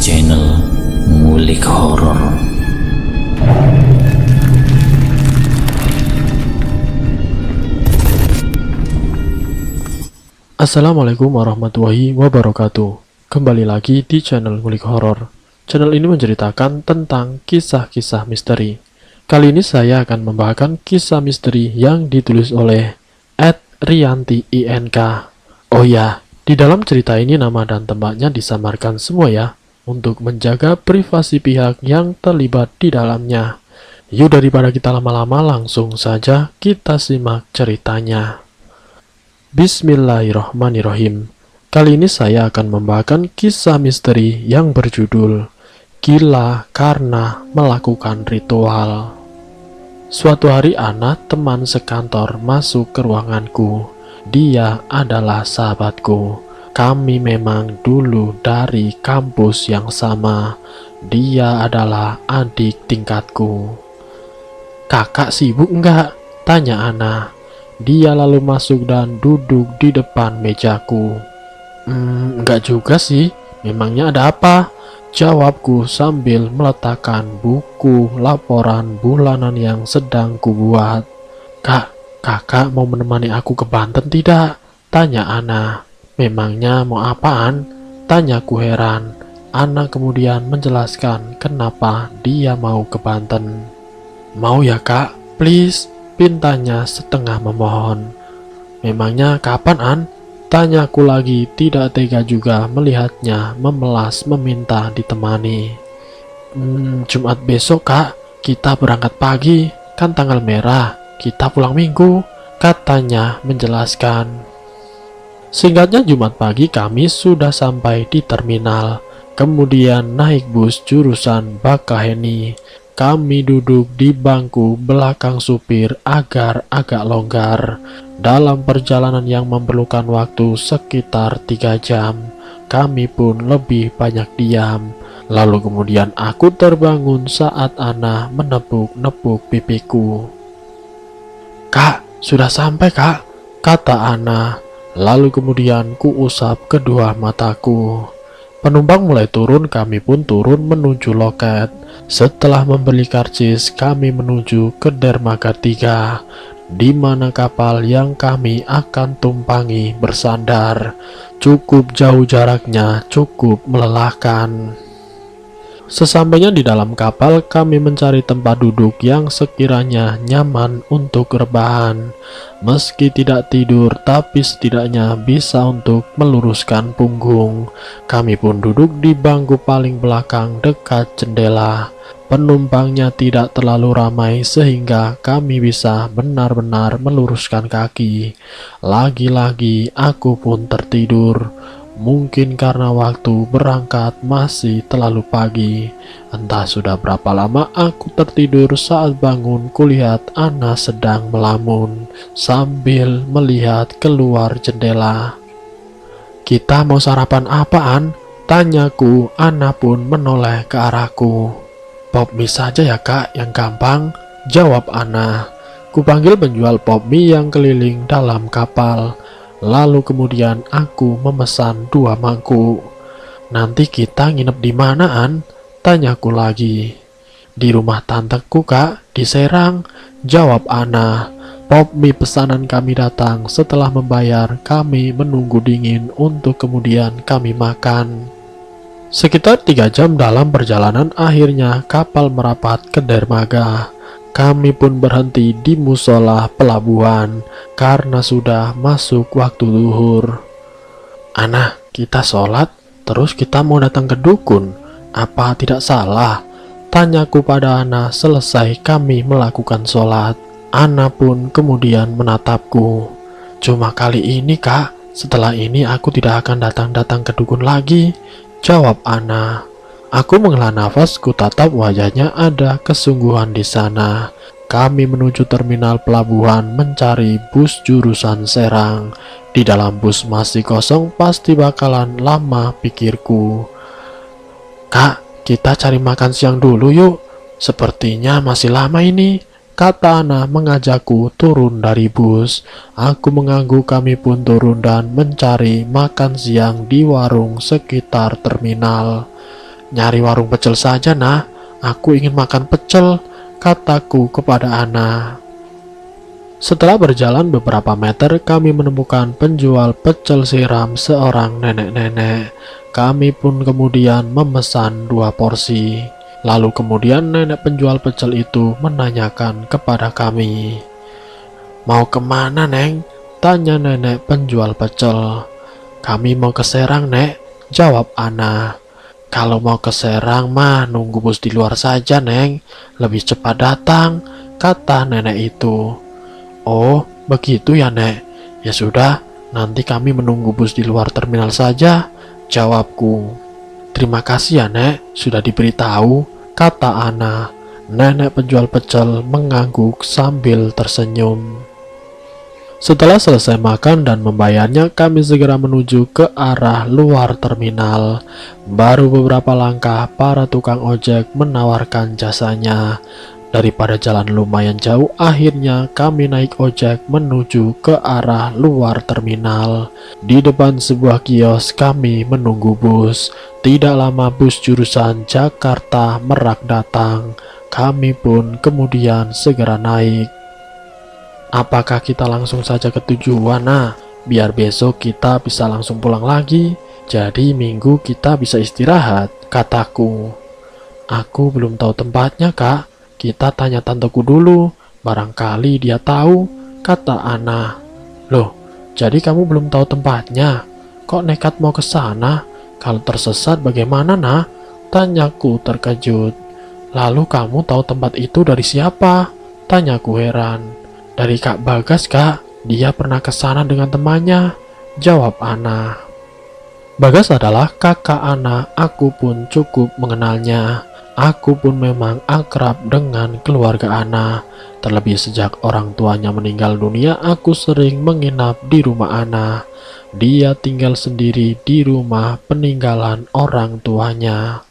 channel Ngulik Horor. Assalamualaikum warahmatullahi wabarakatuh. Kembali lagi di channel Ngulik Horor. Channel ini menceritakan tentang kisah-kisah misteri. Kali ini saya akan membawakan kisah misteri yang ditulis oleh @rianti_ink. Oh ya, di dalam cerita ini nama dan tempatnya disamarkan semua ya, untuk menjaga privasi pihak yang terlibat di dalamnya. Yuk daripada kita lama-lama, langsung saja kita simak ceritanya. Bismillahirrahmanirrahim. Kali ini saya akan membawakan kisah misteri yang berjudul Gila Karena Melakukan Ritual. Suatu hari Ana, teman sekantor, masuk ke ruanganku. Dia adalah sahabatku. Kami memang dulu dari kampus yang sama. Dia adalah adik tingkatku. Kakak sibuk enggak? Tanya Ana. Dia lalu masuk dan duduk di depan mejaku. Enggak juga sih. Memangnya ada apa? Jawabku sambil meletakkan buku laporan bulanan yang sedang kubuat. Kakak mau menemani aku ke Banten tidak? Tanya Ana. Memangnya mau apaan? Tanyaku heran. Ana kemudian menjelaskan kenapa dia mau ke Banten. Mau ya kak, please, pintanya setengah memohon. Memangnya kapan An? Tanyaku lagi, tidak tega juga melihatnya memelas meminta ditemani. Jumat besok kak, kita berangkat pagi, kan tanggal merah. Kita pulang minggu, katanya menjelaskan. Singkatnya Jumat pagi kami sudah sampai di terminal. Kemudian naik bus jurusan Bakaheni. Kami duduk di bangku belakang supir agar agak longgar. Dalam perjalanan yang memerlukan waktu sekitar 3 jam, kami pun lebih banyak diam. Lalu kemudian aku terbangun saat Ana menepuk-nepuk pipiku. Kak, sudah sampai kak, kata Ana. Lalu kemudian kuusap kedua mataku. Penumpang mulai turun, kami pun turun menuju loket. Setelah membeli karcis, kami menuju ke dermaga 3, di mana kapal yang kami akan tumpangi bersandar. Cukup jauh jaraknya, cukup melelahkan. Sesampainya di dalam kapal, kami mencari tempat duduk yang sekiranya nyaman untuk rebahan. Meski tidak tidur, tapi setidaknya bisa untuk meluruskan punggung. Kami pun duduk di bangku paling belakang dekat jendela. Penumpangnya tidak terlalu ramai sehingga kami bisa benar-benar meluruskan kaki. Lagi-lagi aku pun tertidur. Mungkin karena waktu berangkat masih terlalu pagi. Entah sudah berapa lama aku tertidur, saat bangun kulihat Ana sedang melamun sambil melihat keluar jendela. Kita mau sarapan apaan? Tanyaku. Ana pun menoleh ke arahku. Pop mie saja ya kak, yang gampang, jawab Ana. Kupanggil penjual pop mie yang keliling dalam kapal. Lalu kemudian aku memesan 2 mangkuk. Nanti kita nginep di mana An? Tanyaku lagi. Di rumah tanteku kak, di Serang, jawab Ana. Pop mie pesanan kami datang. Setelah membayar, kami menunggu dingin untuk kemudian kami makan. Sekitar 3 jam dalam perjalanan, akhirnya kapal merapat ke dermaga. Kami pun berhenti di musola pelabuhan karena sudah masuk waktu zuhur. Ana, kita sholat, terus kita mau datang ke dukun. Apa tidak salah? Tanyaku pada Ana selesai kami melakukan sholat. Ana pun kemudian menatapku. Cuma kali ini kak, setelah ini aku tidak akan datang-datang ke dukun lagi, jawab Ana. Aku menghela nafas, ku tatap wajahnya, ada kesungguhan di sana. Kami menuju terminal pelabuhan mencari bus jurusan Serang. Di dalam bus masih kosong, pasti bakalan lama, pikirku. Kak, kita cari makan siang dulu yuk. Sepertinya masih lama ini, kata Ana mengajakku turun dari bus. Aku mengangguk, kami pun turun dan mencari makan siang di warung sekitar terminal. Nyari warung pecel saja nah, aku ingin makan pecel, kataku kepada Ana. Setelah berjalan beberapa meter, kami menemukan penjual pecel siram seorang nenek-nenek. Kami pun kemudian memesan 2 porsi. Lalu kemudian nenek penjual pecel itu menanyakan kepada kami. Mau kemana, Neng? Tanya nenek penjual pecel. Kami mau ke Serang, Nek, jawab Ana. Kalau mau ke Serang mah nunggu bus di luar saja, Neng. Lebih cepat datang, kata nenek itu. Oh, begitu ya, Nek. Ya sudah, nanti kami menunggu bus di luar terminal saja, jawabku. Terima kasih ya, Nek, sudah diberitahu, kata Ana. Nenek penjual pecel mengangguk sambil tersenyum. Setelah selesai makan dan membayarnya, kami segera menuju ke arah luar terminal. Baru beberapa langkah, para tukang ojek menawarkan jasanya. Daripada jalan lumayan jauh, akhirnya kami naik ojek menuju ke arah luar terminal. Di depan sebuah kios kami menunggu bus. Tidak lama bus jurusan Jakarta Merak datang. Kami pun kemudian segera naik. Apakah kita langsung saja ke tujuan? Nah, biar besok kita bisa langsung pulang lagi. Jadi minggu kita bisa istirahat, kataku. Aku belum tahu tempatnya, Kak. Kita tanya tanteku dulu, barangkali dia tahu, kata Ana. Loh, jadi kamu belum tahu tempatnya? Kok nekat mau ke sana? Kalau tersesat bagaimana, nah? Tanyaku terkejut. Lalu kamu tahu tempat itu dari siapa? Tanyaku heran. Dari Kak Bagas, Kak. Dia pernah ke sana dengan temannya, jawab Ana. Bagas adalah kakak Ana, aku pun cukup mengenalnya. Aku pun memang akrab dengan keluarga Ana. Terlebih sejak orang tuanya meninggal dunia, aku sering menginap di rumah Ana. Dia tinggal sendiri di rumah peninggalan orang tuanya.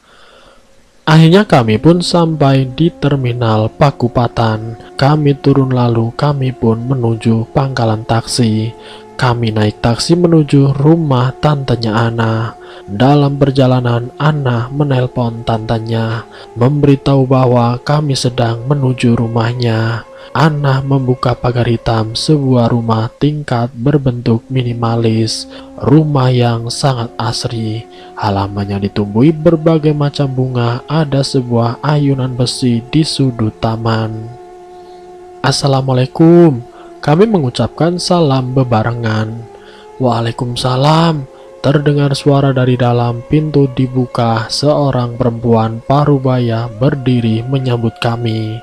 Akhirnya kami pun sampai di terminal Pakupatan. Kami turun lalu kami pun menuju pangkalan taksi. Kami naik taksi menuju rumah tantenya Ana. Dalam perjalanan, Ana menelpon tantenya, memberitahu bahwa kami sedang menuju rumahnya. Ana membuka pagar hitam sebuah rumah tingkat berbentuk minimalis. Rumah yang sangat asri. Halamannya ditumbuhi berbagai macam bunga. Ada sebuah ayunan besi di sudut taman. Assalamualaikum. Kami mengucapkan salam bebarengan. Waalaikumsalam. Terdengar suara dari dalam. Pintu dibuka. Seorang perempuan parubaya berdiri menyambut kami.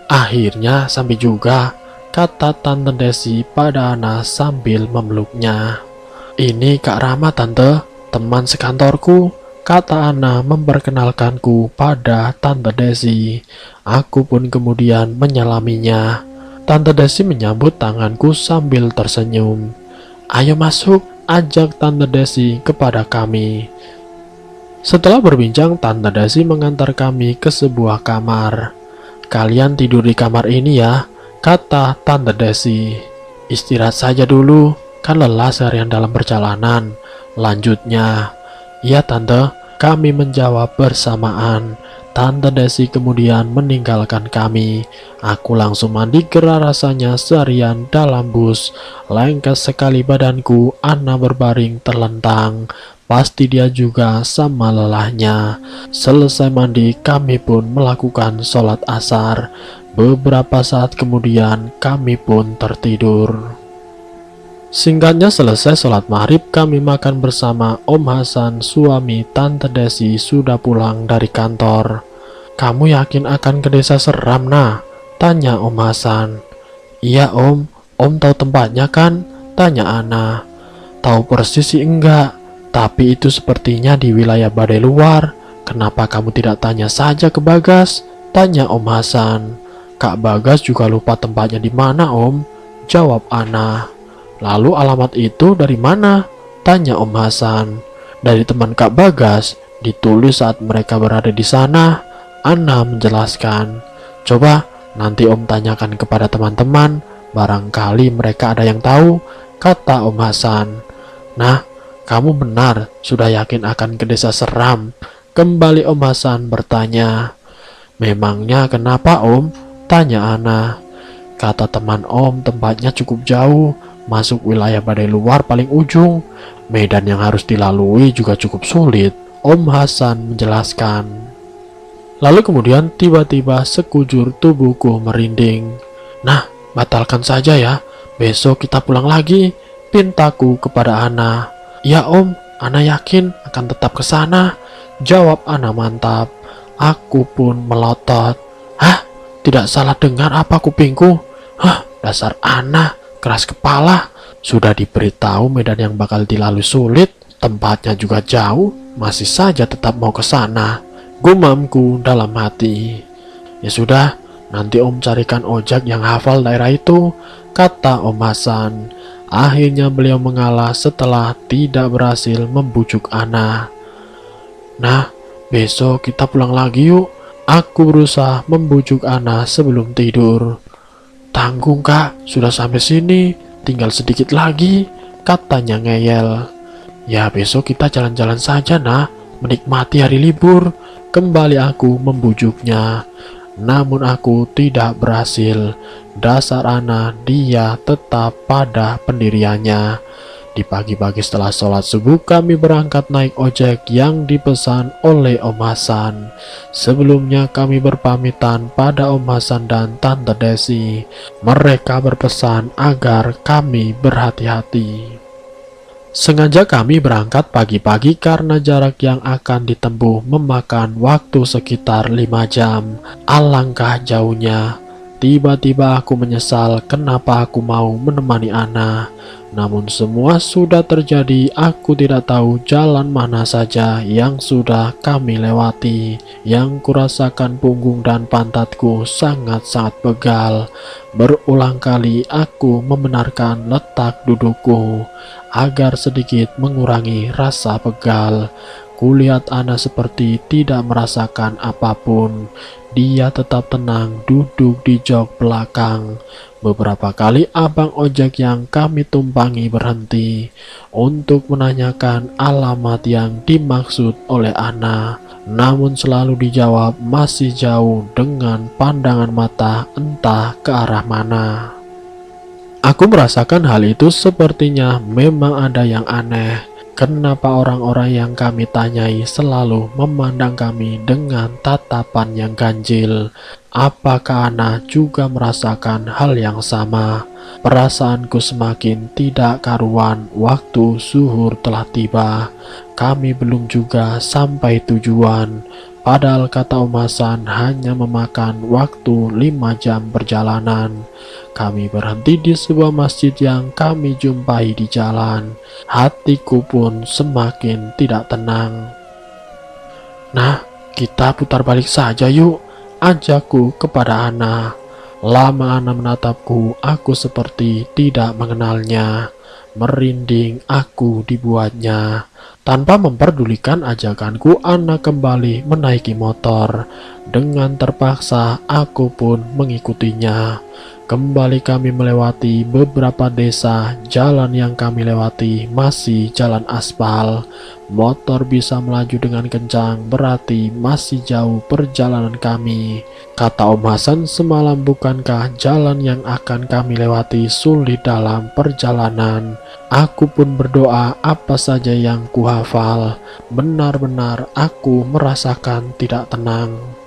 Akhirnya sampai juga, kata Tante Desi pada Ana sambil memeluknya. Ini Kak Rama, Tante, teman sekantorku, kata Ana memperkenalkanku pada Tante Desi. Aku pun kemudian menyalaminya. Tante Desi menyambut tanganku sambil tersenyum. Ayo masuk, ajak Tante Desi kepada kami. Setelah berbincang, Tante Desi mengantar kami ke sebuah kamar. Kalian tidur di kamar ini ya, kata Tante Desi. Istirahat saja dulu, kan lelah seharian dalam perjalanan. Lanjutnya, iya Tante, kami menjawab bersamaan. Tante Desi kemudian meninggalkan kami. Aku langsung mandi, gerah rasanya seharian dalam bus. Lengket sekali badanku, Ana berbaring terlentang. Pasti dia juga sama lelahnya. Selesai mandi, kami pun melakukan sholat asar. Beberapa saat kemudian, kami pun tertidur. Singkatnya, selesai sholat maghrib, kami makan bersama. Om Hasan, suami Tante Desi, sudah pulang dari kantor. Kamu yakin akan ke desa Seram, nah? Tanya Om Hasan. Iya Om, Om tahu tempatnya kan? Tanya Ana. Tahu persis sih enggak, tapi itu sepertinya di wilayah Badai Luar. Kenapa kamu tidak tanya saja ke Bagas? Tanya Om Hasan. Kak Bagas juga lupa tempatnya di mana Om, jawab Ana. Lalu alamat itu dari mana? Tanya Om Hasan. Dari teman Kak Bagas, ditulis saat mereka berada di sana. Ana menjelaskan. Coba nanti Om tanyakan kepada teman-teman, barangkali mereka ada yang tahu, kata Om Hasan. Nah, kamu benar, sudah yakin akan ke desa Seram, Kembali Om Hasan bertanya. "Memangnya kenapa Om?" tanya Ana. Kata teman Om, tempatnya cukup jauh, masuk wilayah badai luar paling ujung. Medan yang harus dilalui juga cukup sulit, Om Hasan menjelaskan. Lalu kemudian tiba-tiba sekujur tubuhku merinding. "Nah, batalkan saja ya, besok kita pulang lagi," pintaku kepada Ana. "Ya Om, Ana yakin akan tetap ke sana," jawab Ana mantap. Aku pun melotot. "Hah? Tidak salah dengar apa kupingku? Hah, dasar Ana, keras kepala. Sudah diberitahu medan yang bakal dilalui sulit, tempatnya juga jauh, masih saja tetap mau ke sana," gumamku dalam hati. "Ya sudah, nanti Om carikan ojek yang hafal daerah itu," kata Om Hasan. Akhirnya beliau mengalah setelah tidak berhasil membujuk Ana. "Nah, besok kita pulang lagi yuk." Aku berusaha membujuk Ana sebelum tidur. "Tanggung Kak, sudah sampai sini, tinggal sedikit lagi," katanya ngeyel. "Ya besok kita jalan-jalan saja nah, menikmati hari libur," kembali aku membujuknya. Namun aku tidak berhasil. Dasar Ana, dia tetap pada pendiriannya. Di pagi-pagi setelah sholat subuh kami berangkat naik ojek yang dipesan oleh Om Hasan. Sebelumnya kami berpamitan pada Om Hasan dan Tante Desi. Mereka berpesan agar kami berhati-hati. Sengaja kami berangkat pagi-pagi karena jarak yang akan ditempuh memakan waktu sekitar 5 jam. Alangkah jauhnya. Tiba-tiba aku menyesal kenapa aku mau menemani Ana. Namun semua sudah terjadi, aku tidak tahu jalan mana saja yang sudah kami lewati. Yang kurasakan punggung dan pantatku sangat-sangat pegal. Berulang kali aku membenarkan letak dudukku agar sedikit mengurangi rasa pegal. Kulihat Ana seperti tidak merasakan apapun. Dia tetap tenang duduk di jok belakang. Beberapa kali abang ojek yang kami tumpangi berhenti untuk menanyakan alamat yang dimaksud oleh Ana. Namun selalu dijawab masih jauh dengan pandangan mata entah ke arah mana. Aku merasakan hal itu sepertinya memang ada yang aneh. Kenapa orang-orang yang kami tanyai selalu memandang kami dengan tatapan yang ganjil? Apakah Ana juga merasakan hal yang sama? Perasaanku semakin tidak karuan waktu zuhur telah tiba. Kami belum juga sampai tujuan. Padahal kata Om Hasan hanya memakan waktu 5 jam perjalanan. Kami berhenti di sebuah masjid yang kami jumpai di jalan. Hatiku pun semakin tidak tenang. "Nah, kita putar balik saja yuk," ajakku kepada Ana. Lama Ana menatapku, aku seperti tidak mengenalnya. Merinding aku dibuatnya. Tanpa memperdulikan ajakanku, Ana kembali menaiki motor. Dengan terpaksa, aku pun mengikutinya. Kembali kami melewati beberapa desa. Jalan yang kami lewati masih jalan aspal. Motor bisa melaju dengan kencang, berarti masih jauh perjalanan kami. Kata Om Hasan, semalam bukankah jalan yang akan kami lewati sulit dalam perjalanan? Aku pun berdoa apa saja yang kuhafal. Benar-benar aku merasakan tidak tenang.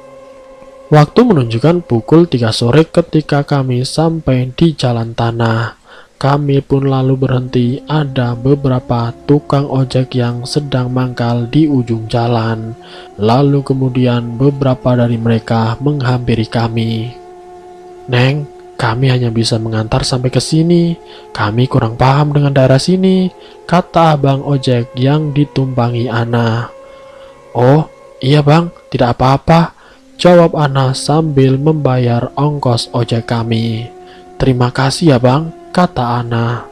Waktu menunjukkan pukul 3 sore ketika kami sampai di jalan tanah. Kami pun lalu berhenti. Ada beberapa tukang ojek yang sedang mangkal di ujung jalan. Lalu kemudian beberapa dari mereka menghampiri kami. "Neng, kami hanya bisa mengantar sampai ke sini. Kami kurang paham dengan daerah sini," kata abang ojek yang ditumpangi Ana. "Oh, iya bang, tidak apa-apa," jawab Ana sambil membayar ongkos ojek kami. "Terima kasih ya bang," kata Ana.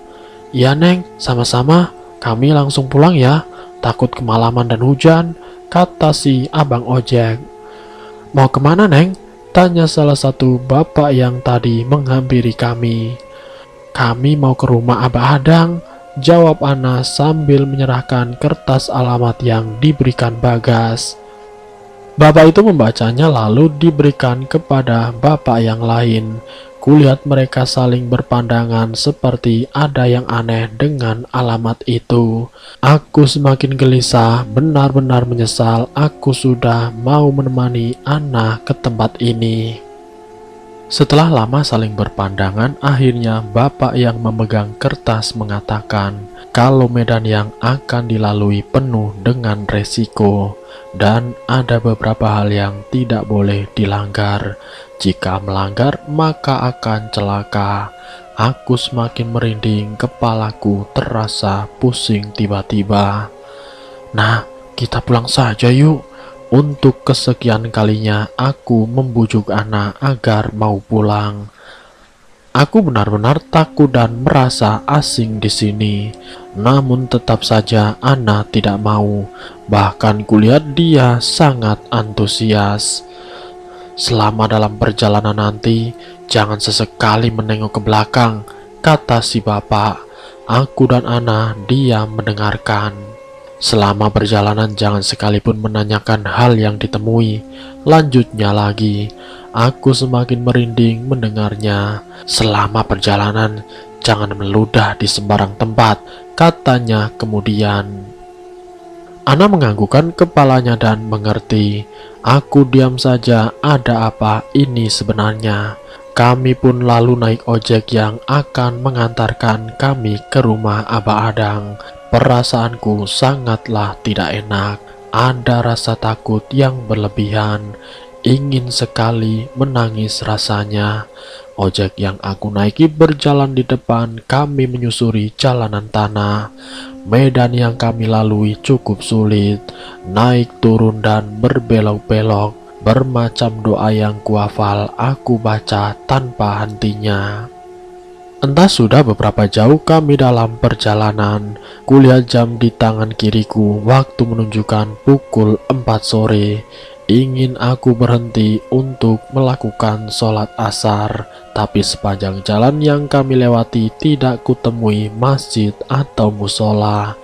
"Iya neng, sama-sama, kami langsung pulang ya, takut kemalaman dan hujan," kata si abang ojek. "Mau kemana neng?" tanya salah satu bapak yang tadi menghampiri kami. "Kami mau ke rumah Abah Adang," jawab Ana sambil menyerahkan kertas alamat yang diberikan Bagas. Bapak itu membacanya lalu diberikan kepada bapak yang lain. Kulihat mereka saling berpandangan seperti ada yang aneh dengan alamat itu. Aku semakin gelisah, benar-benar menyesal aku sudah mau menemani Ana ke tempat ini. Setelah lama saling berpandangan, akhirnya bapak yang memegang kertas mengatakan kalau medan yang akan dilalui penuh dengan resiko dan ada beberapa hal yang tidak boleh dilanggar. Jika melanggar maka akan celaka. Aku semakin merinding, kepalaku terasa pusing tiba-tiba. Nah, kita pulang saja yuk. Untuk kesekian kalinya aku membujuk Ana agar mau pulang. Aku benar-benar takut dan merasa asing di sini. Namun tetap saja Ana tidak mau. Bahkan kulihat dia sangat antusias. Selama dalam perjalanan nanti, jangan sesekali menengok ke belakang, kata si bapak. Aku dan Ana diam mendengarkan. Selama perjalanan jangan sekalipun menanyakan hal yang ditemui. Lanjutnya lagi, aku semakin merinding mendengarnya. Selama perjalanan jangan meludah di sembarang tempat, katanya kemudian. Ana menganggukkan kepalanya dan mengerti. Aku diam saja, ada apa ini sebenarnya? Kami pun lalu naik ojek yang akan mengantarkan kami ke rumah Abah Adang. Perasaanku sangatlah tidak enak. Ada rasa takut yang berlebihan. Ingin sekali menangis rasanya. Ojek yang aku naiki berjalan di depan. Kami menyusuri jalanan tanah. Medan yang kami lalui cukup sulit. Naik turun dan berbelok-belok. Bermacam doa yang kuhafal aku baca tanpa hentinya. Entah sudah beberapa jauh kami dalam perjalanan. Kulihat jam di tangan kiriku, waktu menunjukkan pukul 4 sore. Ingin aku berhenti untuk melakukan sholat asar, tapi sepanjang jalan yang kami lewati tidak kutemui masjid atau musola.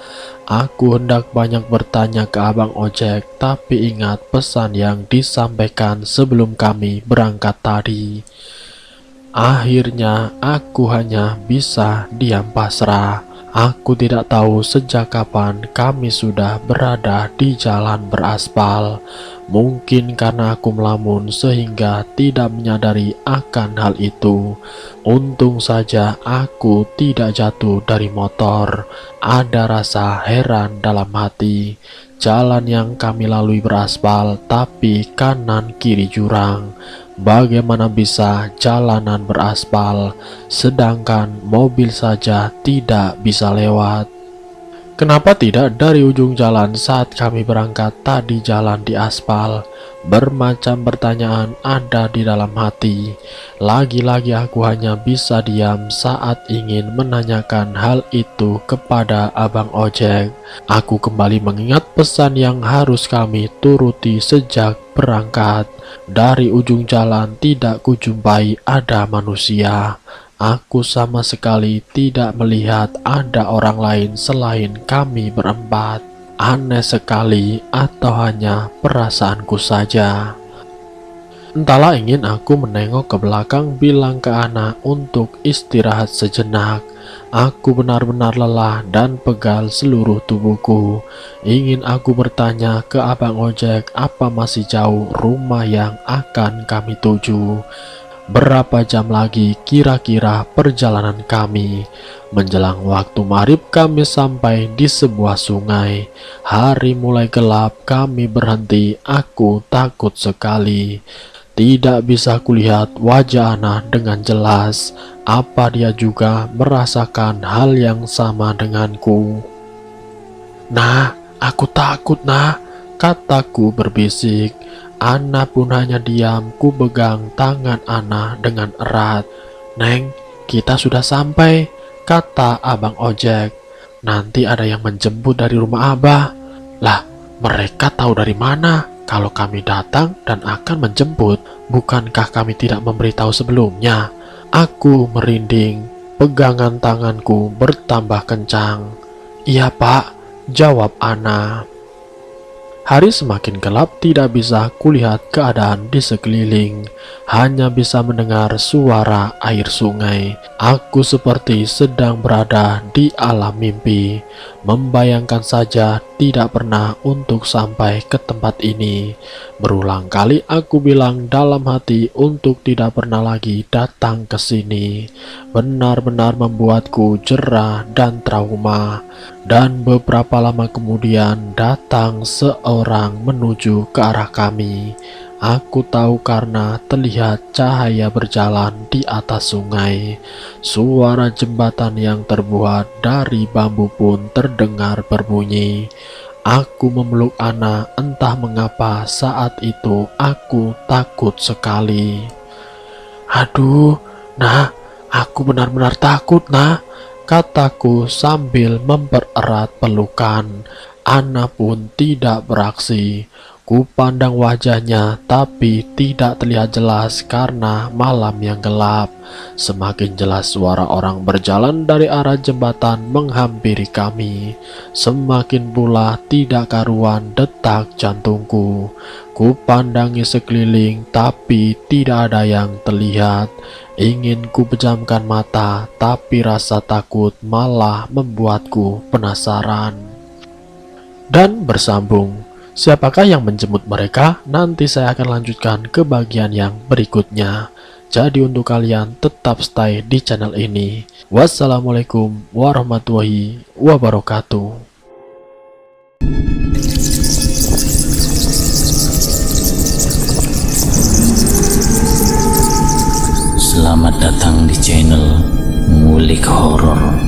Aku hendak banyak bertanya ke abang ojek, tapi ingat pesan yang disampaikan sebelum kami berangkat tadi. Akhirnya aku hanya bisa diam pasrah. Aku tidak tahu sejak kapan kami sudah berada di jalan beraspal. Mungkin karena aku melamun sehingga tidak menyadari akan hal itu. Untung saja aku tidak jatuh dari motor. Ada rasa heran dalam hati. Jalan yang kami lalui beraspal, tapi kanan kiri jurang. Bagaimana bisa jalanan beraspal, sedangkan mobil saja tidak bisa lewat? Kenapa tidak dari ujung jalan saat kami berangkat tadi jalan di aspal? Bermacam pertanyaan ada di dalam hati. Lagi-lagi aku hanya bisa diam saat ingin menanyakan hal itu kepada abang ojek. Aku kembali mengingat pesan yang harus kami turuti sejak berangkat. Dari ujung jalan tidak kujumpai ada manusia. Aku sama sekali tidak melihat ada orang lain selain kami berempat. Aneh sekali, atau hanya perasaanku saja. Entahlah, ingin aku menengok ke belakang bilang ke Ana untuk istirahat sejenak. Aku benar-benar lelah dan pegal seluruh tubuhku. Ingin aku bertanya ke abang ojek apa masih jauh rumah yang akan kami tuju. Berapa jam lagi kira-kira perjalanan kami? Menjelang waktu maghrib kami sampai di sebuah sungai. Hari mulai gelap, kami berhenti. Aku takut sekali. Tidak bisa kulihat wajah Ana dengan jelas. Apa dia juga merasakan hal yang sama denganku? Nah, aku takut nah, kataku berbisik. Ana pun hanya diam. Ku pegang tangan Ana dengan erat. Neng, kita sudah sampai, kata abang ojek. Nanti ada yang menjemput dari rumah Abah. Lah, mereka tahu dari mana kalau kami datang dan akan menjemput? Bukankah kami tidak memberitahu sebelumnya? Aku merinding. Pegangan tanganku bertambah kencang. Iya pak, jawab Ana. Hari semakin gelap, tidak bisa kulihat keadaan di sekeliling, hanya bisa mendengar suara air sungai. Aku seperti sedang berada di alam mimpi. Membayangkan saja tidak pernah untuk sampai ke tempat ini. Berulang kali aku bilang dalam hati untuk tidak pernah lagi datang ke sini. Benar-benar membuatku jera dan trauma. Dan beberapa lama kemudian datang seorang menuju ke arah kami. Aku tahu karena terlihat cahaya berjalan di atas sungai. Suara jembatan yang terbuat dari bambu pun terdengar berbunyi. Aku memeluk Ana, entah mengapa saat itu aku takut sekali. Aduh, nah, aku benar-benar takut, nah, kataku sambil mempererat pelukan. Ana pun tidak beraksi. Ku pandang wajahnya, tapi tidak terlihat jelas karena malam yang gelap. Semakin jelas suara orang berjalan dari arah jembatan menghampiri kami. Semakin pula tidak karuan detak jantungku. Ku pandangi sekeliling, tapi tidak ada yang terlihat. Ingin ku pejamkan mata, tapi rasa takut malah membuatku penasaran. Dan bersambung. Siapakah yang menjemput mereka? Nanti saya akan lanjutkan ke bagian yang berikutnya. Jadi untuk kalian tetap stay di channel ini. Wassalamualaikum warahmatullahi wabarakatuh. Selamat datang di channel Ngulik Horor.